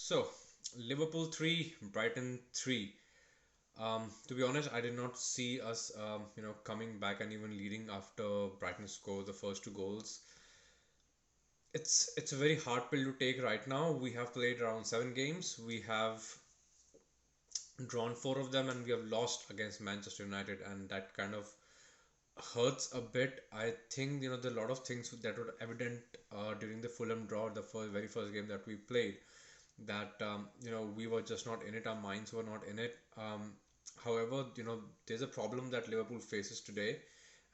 So, Liverpool 3, Brighton 3. To be honest, I did not see us, coming back and even leading after Brighton scored the first two goals. It's a very hard pill to take right now. We have played around 7 games. We have drawn four of them, and we have lost against Manchester United, and that kind of hurts a bit. I think there are a lot of things that were evident during the Fulham draw, the very first game that we played, that we were just not in it. Our minds were not in it. However, there's a problem that Liverpool faces today,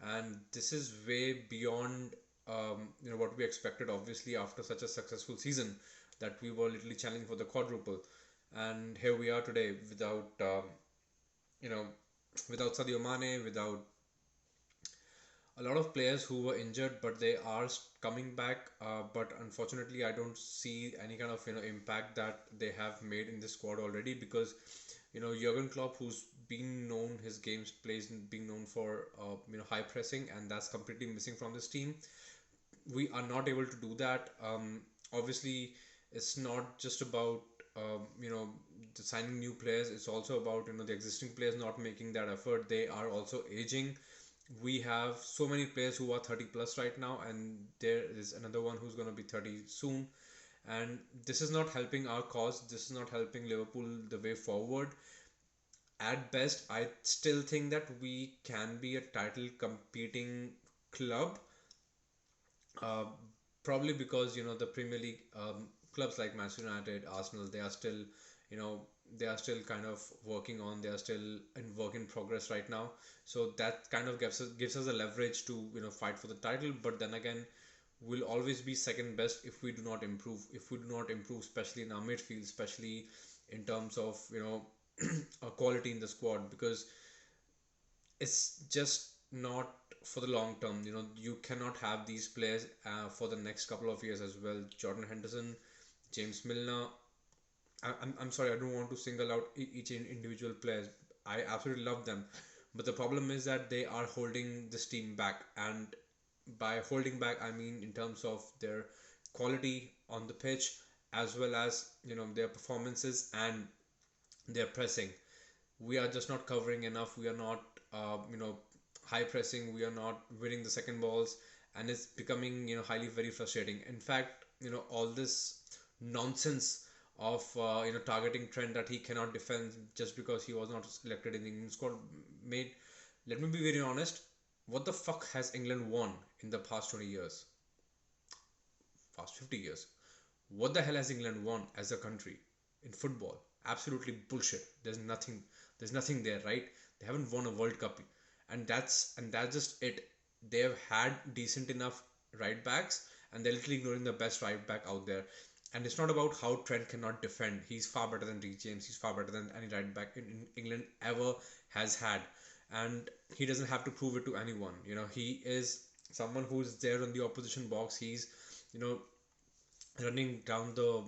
and this is way beyond what we expected. Obviously, after such a successful season, that we were literally challenging for the quadruple, and here we are today without you know without Sadio Mane, without a lot of players who were injured, but they are coming back. But unfortunately, I don't see any kind of impact that they have made in this squad already, because Jurgen Klopp, who's been known his games plays being known for high pressing, and that's completely missing from this team. We are not able to do that. Obviously, it's not just about the signing new players. It's also about the existing players not making that effort. They are also aging. We have so many players who are 30 plus right now, and there is another one who's going to be 30 soon, and this is not helping our cause. This is not helping Liverpool the way forward. At best, I still think that we can be a title competing club, uh, probably because the Premier League, clubs like Manchester United, Arsenal, they are still you know they are still kind of working on. They are still in work in progress right now. So that kind of gives us a leverage to fight for the title. But then again, we'll always be second best if we do not improve. If we do not improve, especially in our midfield, especially in terms of quality in the squad, because it's just not for the long term. You cannot have these players for the next couple of years as well. Jordan Henderson, James Milner. I'm sorry, I don't want to single out each individual players. I absolutely love them, but the problem is that they are holding this team back, and by holding back, I mean in terms of their quality on the pitch, as well as their performances and their pressing. We are just not covering enough. We are not high pressing. We are not winning the second balls, and it's becoming highly very frustrating. In fact, all this nonsense of targeting Trent, that he cannot defend just because he was not selected in the England squad, made. Let me be very honest. What the fuck has England won in the past 20 years? Past 50 years? What the hell has England won as a country in football? Absolutely bullshit. There's nothing there, right? They haven't won a World Cup, and that's just it. They have had decent enough right backs, and they're literally ignoring the best right back out there. And it's not about how Trent cannot defend. He's far better than Reece James. He's far better than any right back in England ever has had, and he doesn't have to prove it to anyone. He is someone who's there on the opposition box. He's you know running down the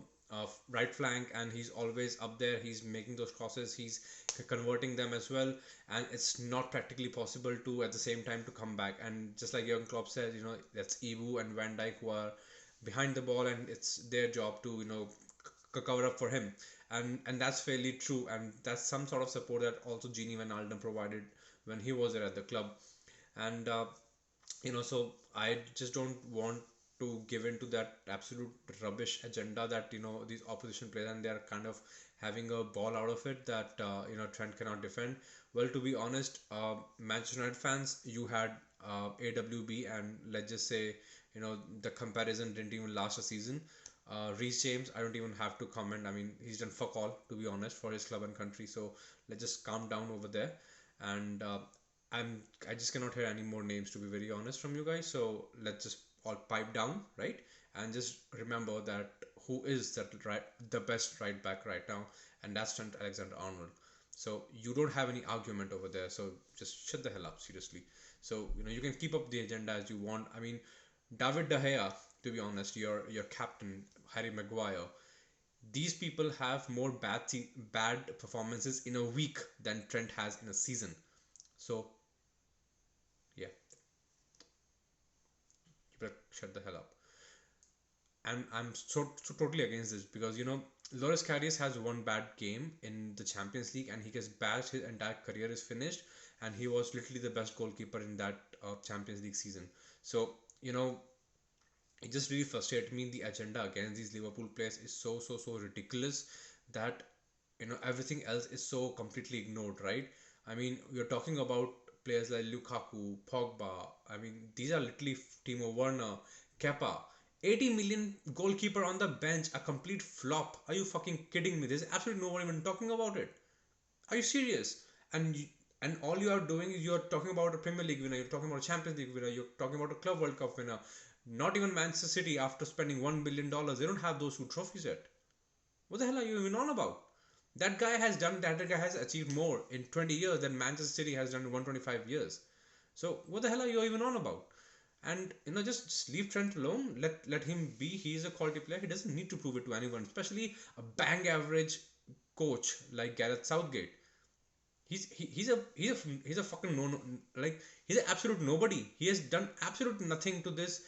right flank, and he's always up there. He's making those crosses. He's converting them as well, and it's not practically possible to at the same time to come back. And just like Jurgen Klopp said, that's Ebu and Van Dijk who are behind the ball, and it's their job to cover up for him. And that's fairly true, and that's some sort of support that also Gini Van Alden provided when he was there at the club. And so I just don't want to give in to that absolute rubbish agenda that these opposition players, and they are kind of having a ball out of it, that Trent cannot defend. Well, to be honest, Manchester United fans, you had AWB, and let's just say the comparison didn't even last a season. Reece James, I don't even have to comment. I mean, he's done fuck all, to be honest, for his club and country. So let's just calm down over there. And I just cannot hear any more names, to be very honest, from you guys. So let's just all pipe down, right? And just remember that who is the best right back right now, and that's Trent Alexander-Arnold. So you don't have any argument over there. So just shut the hell up, seriously. So you can keep up the agenda as you want. I mean, David De Gea, to be honest, your captain, Harry Maguire. These people have more bad performances in a week than Trent has in a season. So yeah, you better shut the hell up. And I'm so totally against this, because Loris Karius has one bad game in the Champions League and he gets bashed. His entire career is finished, and he was literally the best goalkeeper in that Champions League season. So it just really frustrated me. The agenda against these Liverpool players is so ridiculous that everything else is so completely ignored, right? I mean, we're talking about players like Lukaku, Pogba. I mean, these are literally Timo Werner, Kepa. 80 million goalkeeper on the bench, a complete flop. Are you fucking kidding me? There's absolutely no one even talking about it. Are you serious? And and all you are doing is you're talking about a Premier League winner, you're talking about a Champions League winner, you're talking about a Club World Cup winner. Not even Manchester City, after spending $1 billion, they don't have those two trophies yet. What the hell are you even on about? That guy has done that. That guy has achieved more in 20 years than Manchester City has done in 125 years. So what the hell are you even on about? And just leave Trent alone. Let him be. He's a quality player. He doesn't need to prove it to anyone, especially a bang average coach like Gareth Southgate. He's a fucking no, like he's an absolute nobody. He has done absolute nothing to this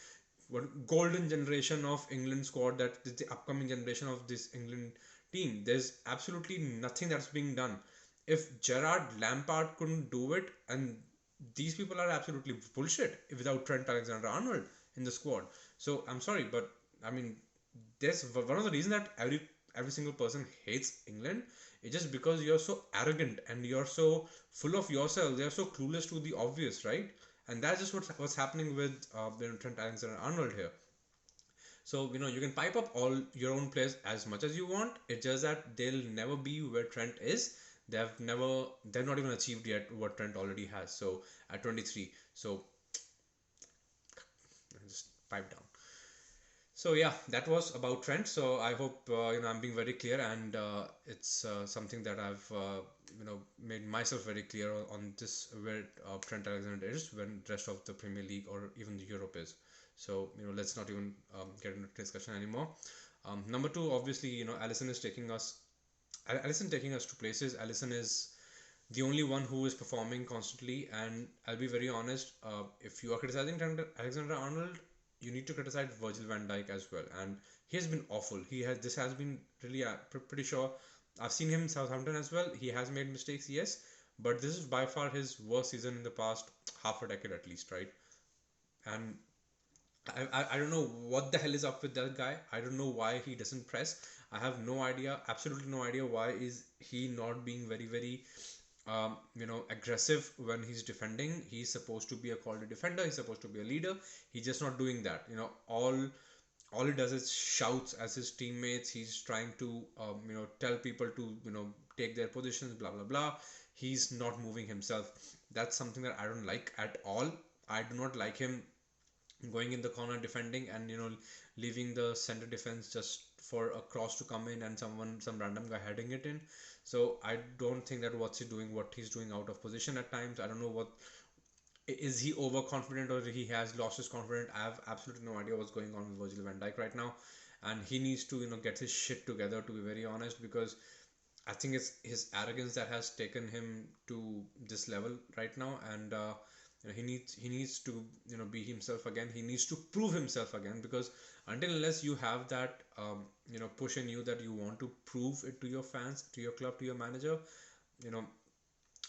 golden generation of England squad, that is the upcoming generation of this England team. There's absolutely nothing that's being done. If Gerard Lampard couldn't do it, and these people are absolutely bullshit without Trent Alexander-Arnold in the squad. So I'm sorry, but I mean, there's one of the reasons that every single person hates England is just because you're so arrogant and you're so full of yourself. They're so clueless to the obvious, right? And that's just what's happening with Trent Alexander-Arnold here. So you can pipe up all your own players as much as you want. It's just that they'll never be where Trent is. They've not even achieved yet what Trent already has. So at 23, so just pipe down. So yeah, that was about Trent. So I hope I'm being very clear, and it's something that I've made myself very clear on this, where Trent Alexander is when the rest of the Premier League or even the Europe is. So let's not even get into discussion anymore. Number two, obviously, Allison is taking us. Allison taking us to places. Allison is the only one who is performing constantly. And I'll be very honest, if you are criticizing Alexander Arnold, you need to criticize Virgil van Dijk as well. And he has been awful. This has been really pretty sure. I've seen him in Southampton as well. He has made mistakes, yes, but this is by far his worst season in the past half a decade at least, right? And I don't know what the hell is up with that guy. I don't know why he doesn't press. I have no idea, absolutely no idea why is he not being very aggressive when he's defending. He's supposed to be a quality defender. He's supposed to be a leader. He's just not doing that. All he does is shouts as his teammates. He's trying to tell people to take their positions, blah blah blah. He's not moving himself. That's something that I don't like at all. I do not like him going in the corner defending and leaving the center defense just for a cross to come in and some random guy heading it in. So I don't think that what he's doing out of position at times. I don't know, what is he overconfident or he has lost his confidence. I have absolutely no idea what's going on with Virgil van Dijk right now, and he needs to get his shit together, to be very honest, because I think it's his arrogance that has taken him to this level right now. And he needs to be himself again. He needs to prove himself again, because until unless you have that push in you that you want to prove it to your fans, to your club, to your manager, you know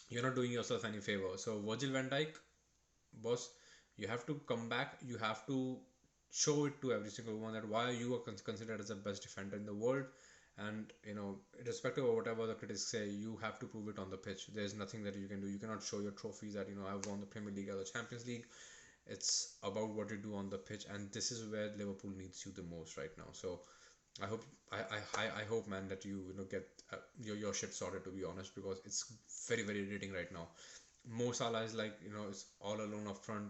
you're not doing yourself any favor. So Virgil van Dijk, boss, you have to come back. You have to show it to every single one that why you are considered as the best defender in the world. And irrespective of whatever the critics say, you have to prove it on the pitch. There's nothing that you can do. You cannot show your trophies that I've won the Premier League or the Champions League. It's about what you do on the pitch, and this is where Liverpool needs you the most right now. So I hope I hope, man, that you get your shit sorted, to be honest, because it's very irritating right now. Mo Salah is like is all alone up front.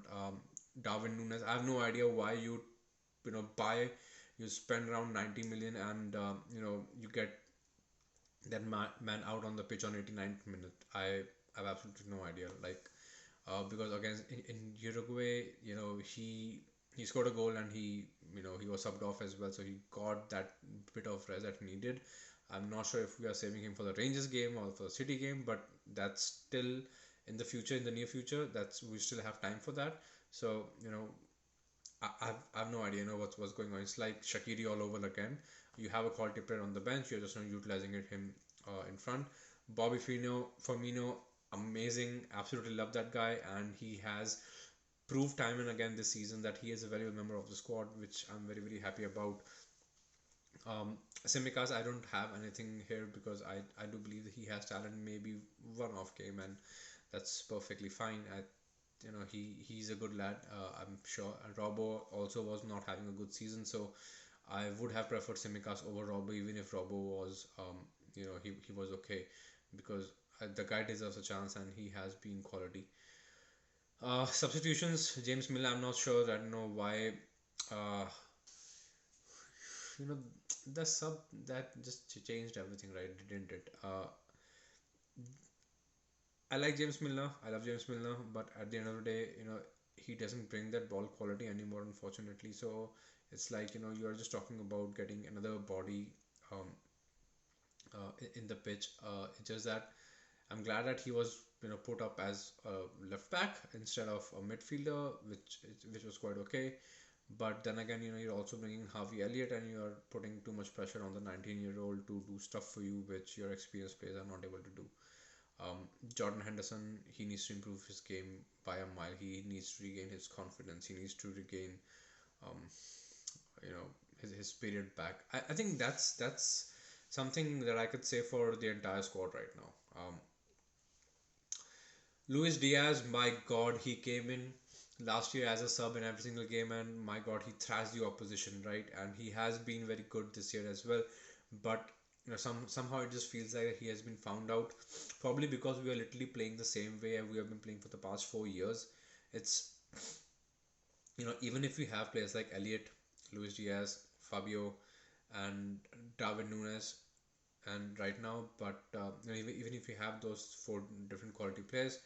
Darwin Nunes, I have no idea why buy, you spend around 90 million, and you get that man out on the pitch on 89th minute. I have absolutely no idea, like because again in Uruguay, he scored a goal, and he was subbed off as well, so he got that bit of rest that he needed. I'm not sure if we are saving him for the Rangers game or for the City game, but that's still in the future, in the near future. That's, we still have time for that. So I have no idea, what's going on. It's like Shaqiri all over again. You have a quality player on the bench, you're just not utilizing him in front. Bobby Firmino, amazing, absolutely love that guy, and he has proved time and again this season that he is a valuable member of the squad, which I'm very very happy about. Simicas, I don't have anything here because I do believe that he has talent, maybe one off game, and that's perfectly fine. He's a good lad. I'm sure. And Robbo also was not having a good season, so I would have preferred Simicas over Robbo, even if Robbo was he was okay, because the guy deserves a chance and he has been quality. Substitutions, James Miller. I'm not sure. I don't know why. Uh, you know the sub that just changed everything, right? Didn't it? I like James Milner. I love James Milner, but at the end of the day, he doesn't bring that ball quality anymore, unfortunately. So it's like, you're just talking about getting another body um, in the pitch. It's just that I'm glad that he was, put up as a left back instead of a midfielder, which was quite okay. But then again, you're also bringing Harvey Elliott, and you're putting too much pressure on the 19-year-old to do stuff for you, which your experienced players are not able to do. Jordan Henderson, he needs to improve his game by a mile. He needs to regain his confidence. He needs to regain, um, you know, his period back. I think that's something that I could say for the entire squad right now. Luis Diaz, my God, he came in last year as a sub in every single game, and my God, he thrashed the opposition, right? And he has been very good this year as well. But somehow it just feels like he has been found out, probably because we are literally playing the same way we have been playing for the past 4 years. It's even if we have players like Elliot, Luis Diaz, Fabio, and Darwin Nunes, and right now, but even if we have those four different quality players,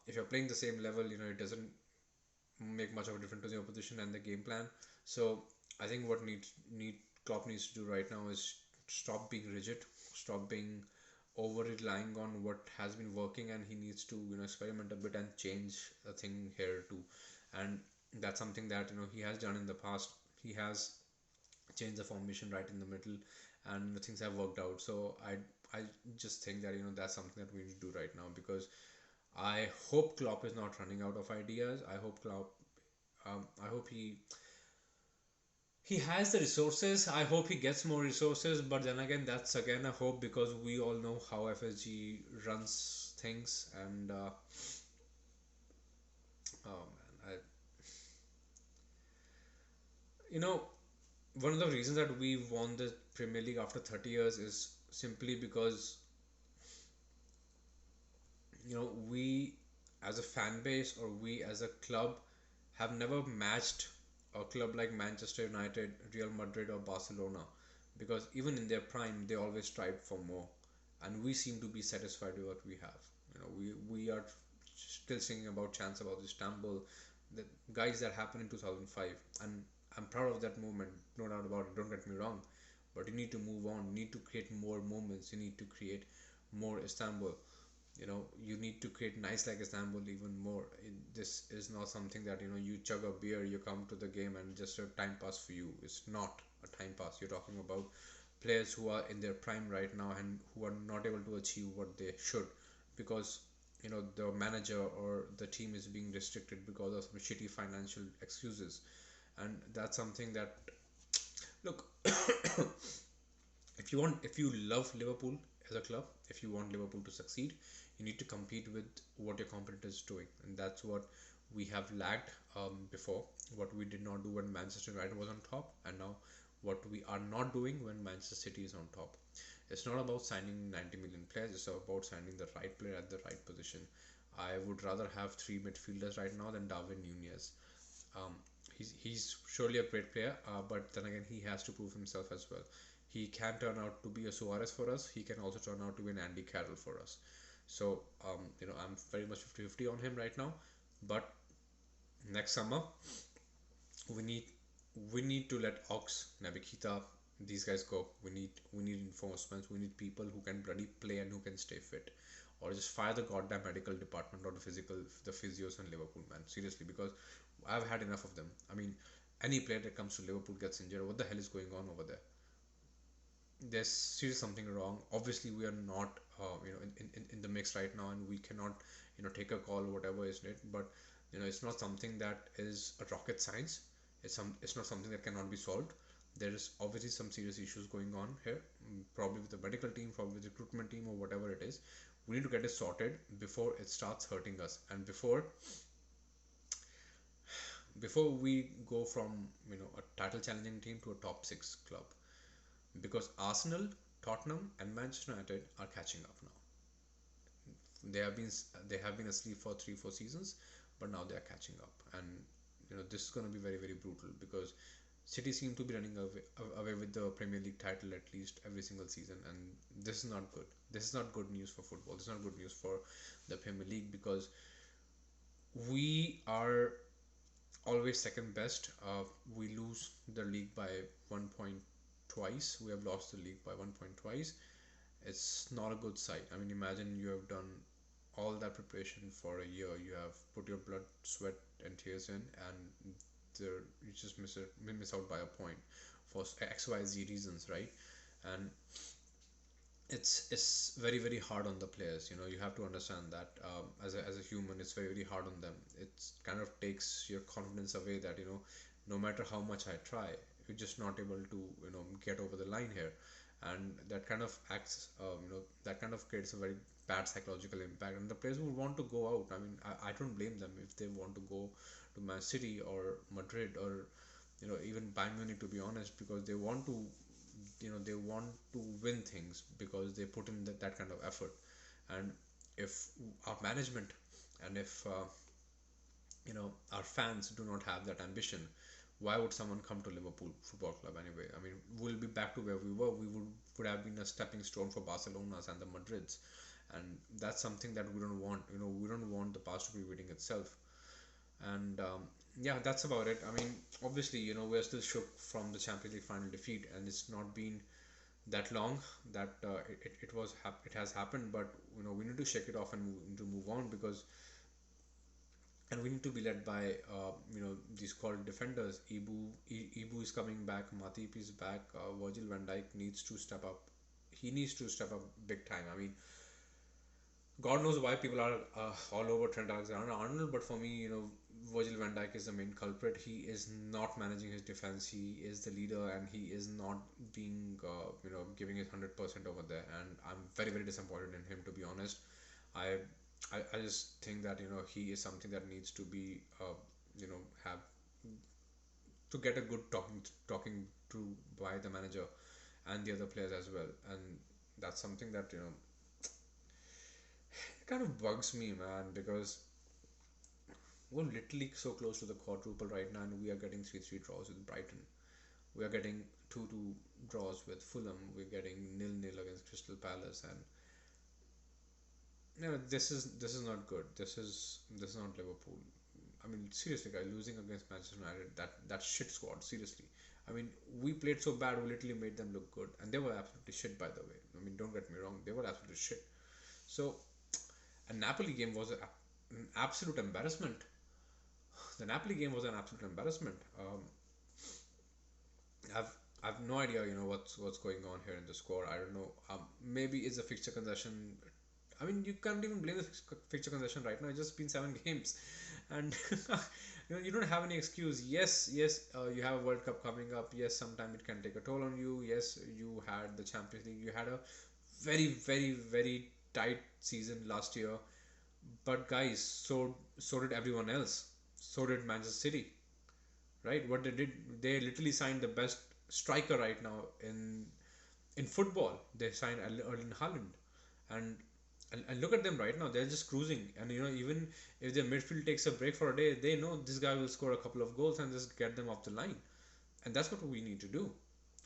if you're playing the same level, it doesn't make much of a difference to the opposition and the game plan. So I think what need Klopp needs to do right now is stop being rigid, stop being over relying on what has been working, and he needs to experiment a bit and change a thing here too. And that's something that he has done in the past. He has changed the formation right in the middle, and things have worked out. So I just think that that's something that we need to do right now, because I hope Klopp is not running out of ideas. I hope he has the resources. I hope he gets more resources. But then again, that's again a hope, because we all know how FSG runs things. And oh man, you know, one of the reasons that we won the Premier League after 30 years is simply because we as a fan base, or we as a club, have never matched a club like Manchester United, Real Madrid, or Barcelona, because even in their prime they always strive for more, and we seem to be satisfied with what we have. We are still singing about chants about Istanbul, the guys that happened in 2005, and I'm proud of that moment, no doubt about it. Don't get me wrong, but you need to move on. You need to create more moments. You need to create more Istanbul. You need to create nice like Istanbul even more. This is not something that you chug a beer, you come to the game, and just a time pass for you. It's not a time pass. You're talking about players who are in their prime right now and who are not able to achieve what they should, because the manager or the team is being restricted because of some shitty financial excuses. And that's something that, look, if you love Liverpool as a club, if you want Liverpool to succeed, you need to compete with what your competitor is doing, and that's what we have lacked before. What we did not do when Manchester United was on top, and now what we are not doing when Manchester City is on top. It's not about signing 90 million players, it's about signing the right player at the right position. I would rather have three midfielders right now than Darwin Nunez. um, he's surely a great player, but then again, he has to prove himself as well. He can turn out to be a Suarez for us. He can also turn out to be an Andy Carroll for us. So, I'm very much 50-50 on him right now. But next summer, we need we need to let Ox, Nabikita, these guys go. We need reinforcements. We need people who can bloody play and who can stay fit. or just fire the goddamn medical department or the physios in Liverpool, man. Seriously, because I've had enough of them. I mean, any player that comes to Liverpool gets injured. What the hell is going on over there? There's seriously something wrong. Obviously, we are not, in the mix right now, and we cannot, take a call, whatever is it. But it's not something that is a rocket science. It's not something that cannot be solved. There is obviously some serious issues going on here, probably with the medical team, probably with the recruitment team, or whatever it is. We need to get it sorted before it starts hurting us, and before we go from a title challenging team to a top six club, because Arsenal, Tottenham, and Manchester United are catching up now. They have been they have been asleep for 3 4 seasons, but now they are catching up, and this is going to be very very brutal because City seem to be running away with the Premier League title at least every single season, and this is not good. This is not good news for football. This is not good news for the Premier League because we are always second best. We lose the league by 1 point twice. We have lost the league by 1 point twice. It's not a good sight. I mean, imagine you have done all that preparation for a year. You have put your blood, sweat, and tears in, and you just miss out by a point for XYZ reasons, right? And it's very very hard on the players. You have to understand that as a human, it's very very hard on them. It kind of takes your confidence away that no matter how much I try, you're just not able to get over the line here, and that kind of that kind of creates a very bad psychological impact, and the players would want to go out. I mean, I don't blame them if they want to go to Man City or Madrid or even Bayern Munich, to be honest, because they want to win things because they put in that kind of effort. And if our management and if our fans do not have that ambition, why would someone come to Liverpool Football Club anyway? I mean, we'll be back to where we were. We would have been a stepping stone for Barcelona's and the Madrids, and that's something that we don't want. We don't want the past to be repeating itself. And yeah, that's about it. I mean, obviously, we're still shook from the Champions League final defeat, and it's not been that long that it has happened. But we need to shake it off and move on, because and we need to be led by these called defenders. Ibu is coming back, Matip is back, Virgil van Dijk needs to step up. He needs to step up big time. I mean, God knows why people are all over Trent Alexander-Arnold, but for me, Virgil van Dijk is the main culprit. He is not managing his defense. He is the leader, and he is not being, giving his 100% over there. And I'm very, very disappointed in him, to be honest. I, I just think that he is something that needs to be, have to get a good talking to by the manager and the other players as well. And that's something that kind of bugs me, man, because we're literally so close to the quadruple right now, and we are getting 3-3 draws with Brighton. We are getting 2-2 draws with Fulham. We're getting 0-0 against Crystal Palace, and this is not good. This is not Liverpool. I mean, seriously, guys, losing against Manchester United, that shit squad. Seriously, I mean, we played so bad, we literally made them look good, and they were absolutely shit, by the way. I mean, don't get me wrong, they were absolutely shit. So, a Napoli game was an absolute embarrassment. The Napoli game was an absolute embarrassment. I've I've no idea, what's going on here in the score. I don't know. Maybe it's a fixture concession. I mean, you can't even blame the fixture concession right now. It's just been 7 games, and you don't have any excuse. Yes, yes, you have a World Cup coming up. Yes, sometime it can take a toll on you. Yes, you had the Champions League. You had a very, very, very tight season last year. But guys, so did everyone else. So did Manchester City, right? What they did, they literally signed the best striker right now in football. They signed Erling Haaland, and and look at them right now. They're just cruising, and even if their midfield takes a break for a day, they know this guy will score a couple of goals and just get them off the line, and that's what we need to do.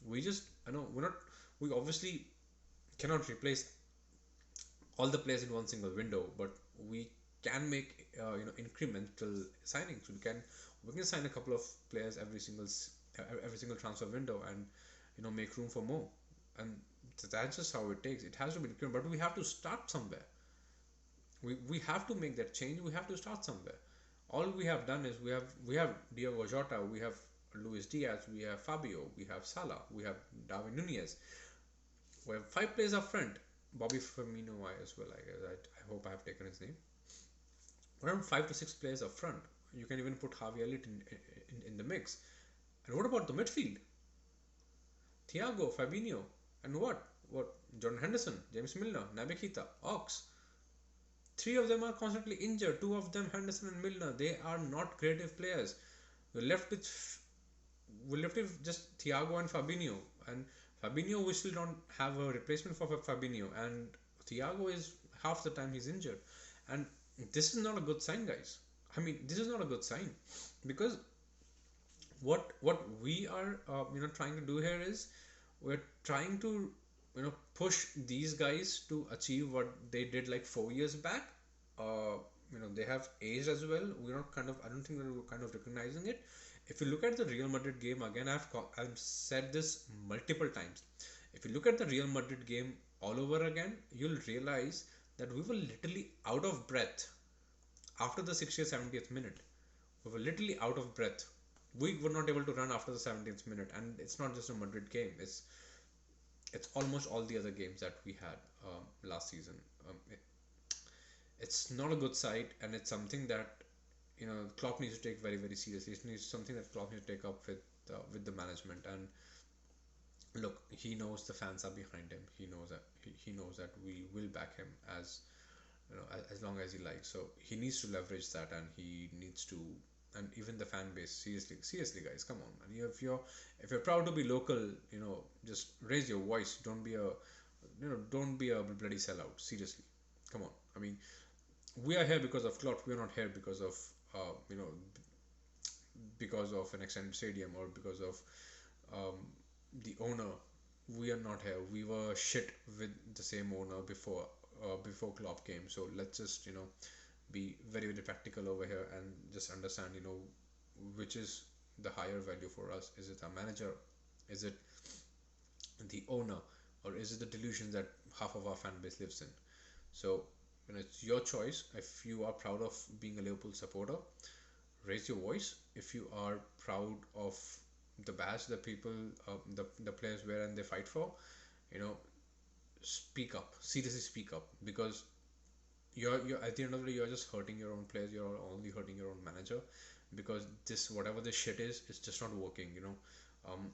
We just, we're not, we obviously cannot replace all the players in one single window, but we can make incremental signings. We can sign a couple of players every single transfer window, and make room for more. And that's just how it takes. It has to be incremental, but we have to start somewhere. We have to make that change. We have to start somewhere. All we have done is we have Diego Jota, we have Luis Diaz, we have Fabio, we have Salah, we have Darwin Nunez. We have five players up front. Bobby Firmino as well. I guess I hope I have taken his name. Around five to six players up front. You can even put Harvey Elliott in the mix. And what about the midfield? Thiago, Fabinho, and what? Jordan Henderson, James Milner, Naby Keita, Ox. Three of them are constantly injured. Two of them, Henderson and Milner, they are not creative players. We're left with just Thiago and Fabinho. And Fabinho, we still don't have a replacement for Fabinho. And Thiago is half the time he's injured. And this is not a good sign, guys. I mean, this is not a good sign because what we are trying to do here is we're trying to push these guys to achieve what they did like 4 years back. uh, they have aged as well. We're not kind of I don't think we're kind of recognizing it. If you look at the Real Madrid game again, I've said this multiple times. If you look at the Real Madrid game all over again, you'll realize that we were literally out of breath after the 60th 70th minute. We were literally out of breath. We were not able to run after the 17th minute, and it's not just a Madrid game. It's almost all the other games that we had last season. It's not a good sight, and it's something that Klopp needs to take very very seriously. It's something that Klopp needs to take up with the management. And look, he knows the fans are behind him. He knows that we will back him as as long as he likes. So he needs to leverage that, and he needs to, and even the fan base. Seriously, guys, come on, man. If you're proud to be local, just raise your voice. Don't be a bloody sellout. Seriously, come on. I mean, we are here because of Clot. We are not here because of uh, you know because of an extended stadium or because of um, the owner. We are not here. We were shit with the same owner before Klopp came. So let's just be very very practical over here and just understand which is the higher value for us. Is it our manager? Is it the owner? Or is it the delusion that half of our fan base lives in? So it's your choice. If you are proud of being a Liverpool supporter, raise your voice. If you are proud of the badge that people the players wear and they fight for, you know speak up. Seriously, speak up, because you're at the end of the day, you're just hurting your own players. You're only hurting your own manager, because this whatever this shit is, it's just not working. Um,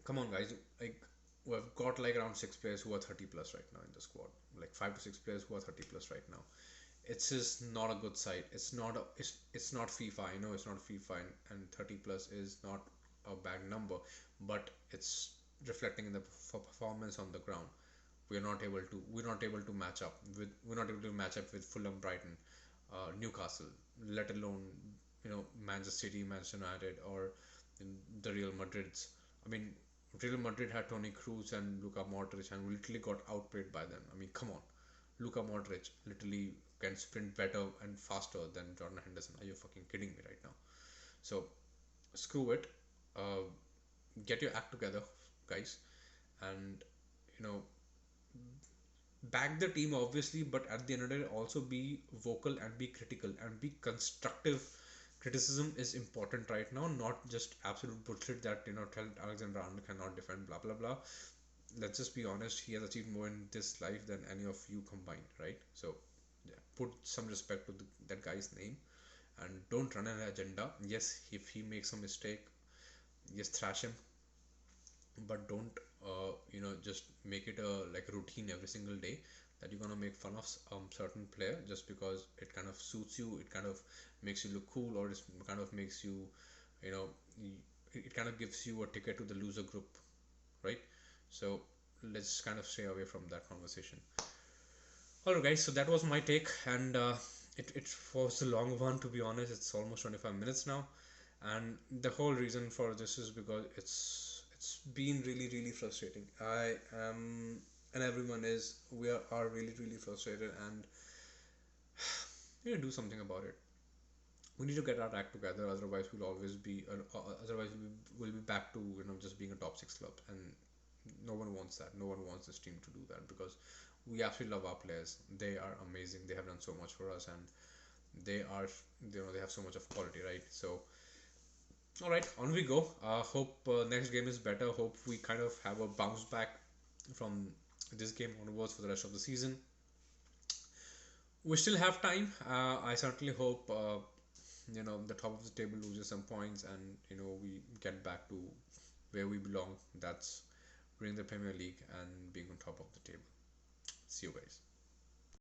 come on, guys. Like, we've got like around six players who are 30 plus right now in the squad. Like five to six players who are 30 plus right now. It's just not a good sight. It's not FIFA. I know it's not FIFA, and 30 plus is not a bad number, but it's reflecting in the performance on the ground. We're not able to match up with Fulham, Brighton, Newcastle, let alone Manchester City, Manchester United, or the Real Madrids. I mean, Real Madrid had Toni Kroos and Luka Modric, and we literally got outplayed by them. I mean, come on. Luka Modric literally can sprint better and faster than Jordan Henderson. Are you fucking kidding me right now? So screw it. Uh, get your act together, guys, and you know back the team obviously, but at the end of the day, also be vocal and be critical and be constructive. Criticism is important right now, not just absolute bullshit that Trent Alexander-Arnold cannot defend, blah blah blah. Let's just be honest, he has achieved more in this life than any of you combined, right? So yeah, put some respect to that guy's name, and don't run an agenda. Yes, if he makes a mistake, yes, thrash him, but don't just make it a like routine every single day that you're gonna make fun of certain player just because it kind of suits you, it kind of makes you look cool, or it kind of makes you you know it kind of gives you a ticket to the loser group, right? So let's kind of stay away from that conversation. Alright, guys, so that was my take, and it was a long one, to be honest. It's almost 25 minutes now, and the whole reason for this is because it's been really really frustrating. I am, and everyone is, we are really really frustrated, and we need to do something about it. We need to get our act together, otherwise we'll always be otherwise we'll be back to just being a top six club, and no one wants that. No one wants this team to do that because we absolutely love our players. They are amazing. They have done so much for us, and they are, they have so much of quality, right? So, all right, on we go. Hope next game is better. Hope we kind of have a bounce back from this game onwards for the rest of the season. We still have time. I certainly hope the top of the table loses some points, and we get back to where we belong. That's winning the Premier League and being on top of the table. See you guys.